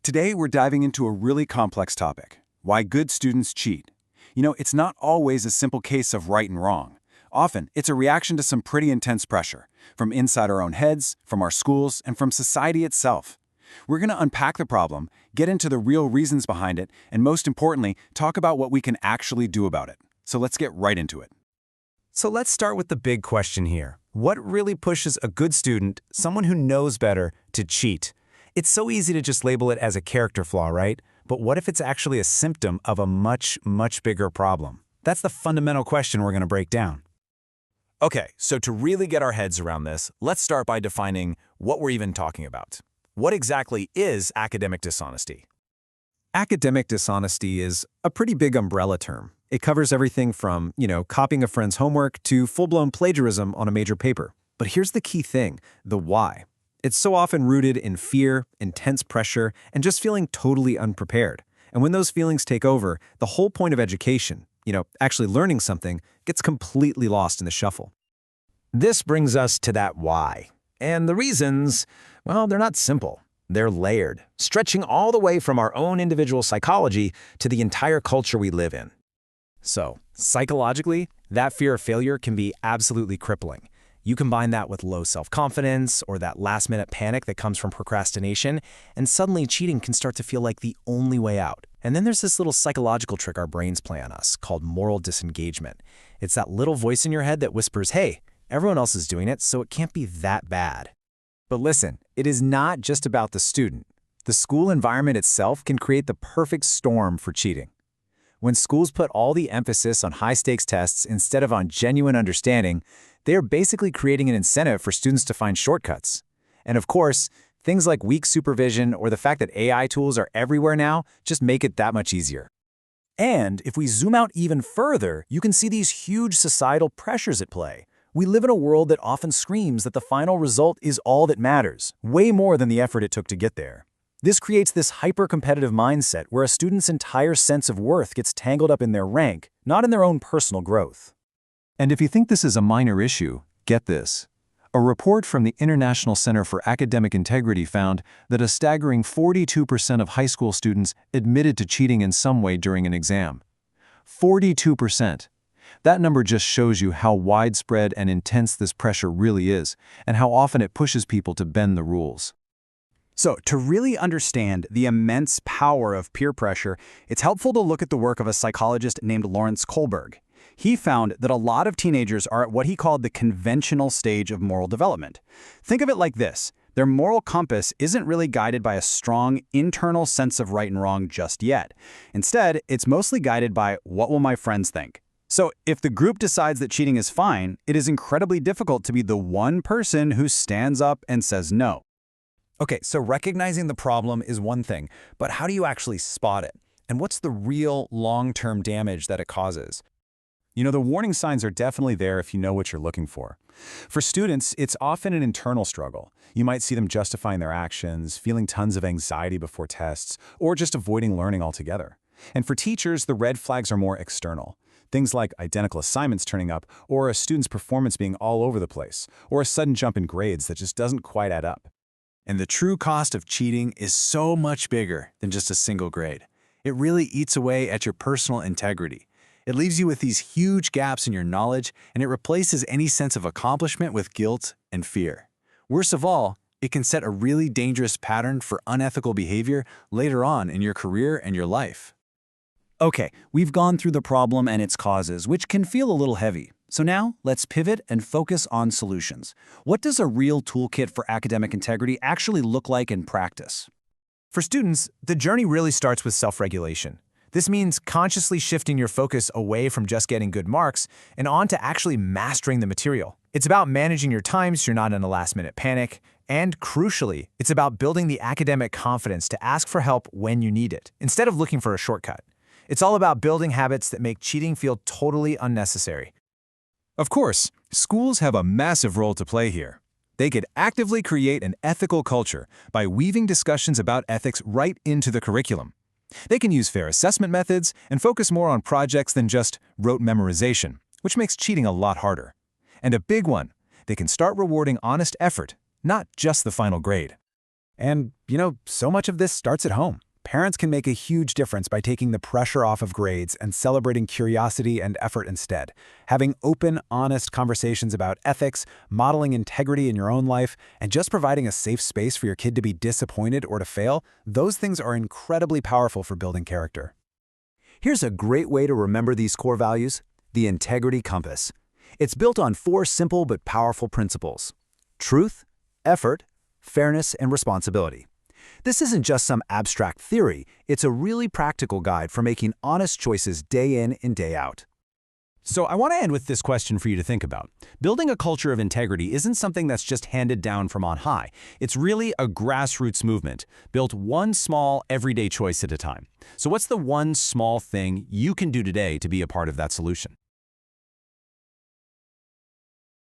Today, we're diving into a really complex topic: why good students cheat. It's not always a simple case of right and wrong. Often, it's a reaction to some pretty intense pressure, from inside our own heads, from our schools, and from society itself. We're going to unpack the problem, get into the real reasons behind it, and most importantly, talk about what we can actually do about it. So let's get right into it. So let's start with the big question here. What really pushes a good student, someone who knows better, to cheat? It's so easy to just label it as a character flaw, right? But what if it's actually a symptom of a much bigger problem? That's the fundamental question we're going to break down. Okay, so to really get our heads around this, let's start by defining what we're even talking about. What exactly is academic dishonesty? Academic dishonesty is a pretty big umbrella term. It covers everything from, copying a friend's homework to full-blown plagiarism on a major paper. But here's the key thing, the why. It's so often rooted in fear, intense pressure, and just feeling totally unprepared. And when those feelings take over, the whole point of education, actually learning something, gets completely lost in the shuffle. This brings us to that why. And the reasons, well, they're not simple. They're layered, stretching all the way from our own individual psychology to the entire culture we live in. So, psychologically, that fear of failure can be absolutely crippling. You combine that with low self-confidence or that last-minute panic that comes from procrastination, and suddenly cheating can start to feel like the only way out. And then there's this little psychological trick our brains play on us called moral disengagement. It's that little voice in your head that whispers, hey, everyone else is doing it, so it can't be that bad. But listen, it is not just about the student. The school environment itself can create the perfect storm for cheating. When schools put all the emphasis on high-stakes tests instead of on genuine understanding, they are basically creating an incentive for students to find shortcuts. And of course, things like weak supervision or the fact that AI tools are everywhere now just make it that much easier. And if we zoom out even further, you can see these huge societal pressures at play. We live in a world that often screams that the final result is all that matters, way more than the effort it took to get there. This creates this hyper-competitive mindset where a student's entire sense of worth gets tangled up in their rank, not in their own personal growth. And if you think this is a minor issue, get this. A report from the International Center for Academic Integrity found that a staggering 42% of high school students admitted to cheating in some way during an exam. 42%. That number just shows you how widespread and intense this pressure really is, and how often it pushes people to bend the rules. So, to really understand the immense power of peer pressure, it's helpful to look at the work of a psychologist named Lawrence Kohlberg. He found that a lot of teenagers are at what he called the conventional stage of moral development. Think of it like this. Their moral compass isn't really guided by a strong internal sense of right and wrong just yet. Instead, it's mostly guided by what will my friends think. So, if the group decides that cheating is fine, it is incredibly difficult to be the one person who stands up and says no. Okay, so recognizing the problem is one thing, but how do you actually spot it? And what's the real long-term damage that it causes? The warning signs are definitely there if you know what you're looking for. For students, it's often an internal struggle. You might see them justifying their actions, feeling tons of anxiety before tests, or just avoiding learning altogether. And for teachers, the red flags are more external. Things like identical assignments turning up, or a student's performance being all over the place, or a sudden jump in grades that just doesn't quite add up. And the true cost of cheating is so much bigger than just a single grade. It really eats away at your personal integrity. It leaves you with these huge gaps in your knowledge, and it replaces any sense of accomplishment with guilt and fear. Worst of all, it can set a really dangerous pattern for unethical behavior later on in your career and your life. Okay, we've gone through the problem and its causes, which can feel a little heavy. So now, let's pivot and focus on solutions. What does a real toolkit for academic integrity actually look like in practice? For students, the journey really starts with self-regulation. This means consciously shifting your focus away from just getting good marks and on to actually mastering the material. It's about managing your time so you're not in a last-minute panic. And crucially, it's about building the academic confidence to ask for help when you need it, instead of looking for a shortcut. It's all about building habits that make cheating feel totally unnecessary. Of course, schools have a massive role to play here. They could actively create an ethical culture by weaving discussions about ethics right into the curriculum. They can use fair assessment methods and focus more on projects than just rote memorization, which makes cheating a lot harder. And a big one, they can start rewarding honest effort, not just the final grade. And, so much of this starts at home. Parents can make a huge difference by taking the pressure off of grades and celebrating curiosity and effort instead. Having open, honest conversations about ethics, modeling integrity in your own life, and just providing a safe space for your kid to be disappointed or to fail, those things are incredibly powerful for building character. Here's a great way to remember these core values: the Integrity Compass. It's built on 4 simple but powerful principles: truth, effort, fairness, and responsibility. This isn't just some abstract theory, it's a really practical guide for making honest choices day in and day out. So I want to end with this question for you to think about. Building a culture of integrity isn't something that's just handed down from on high. It's really a grassroots movement, built one small, everyday choice at a time. So what's the one small thing you can do today to be a part of that solution?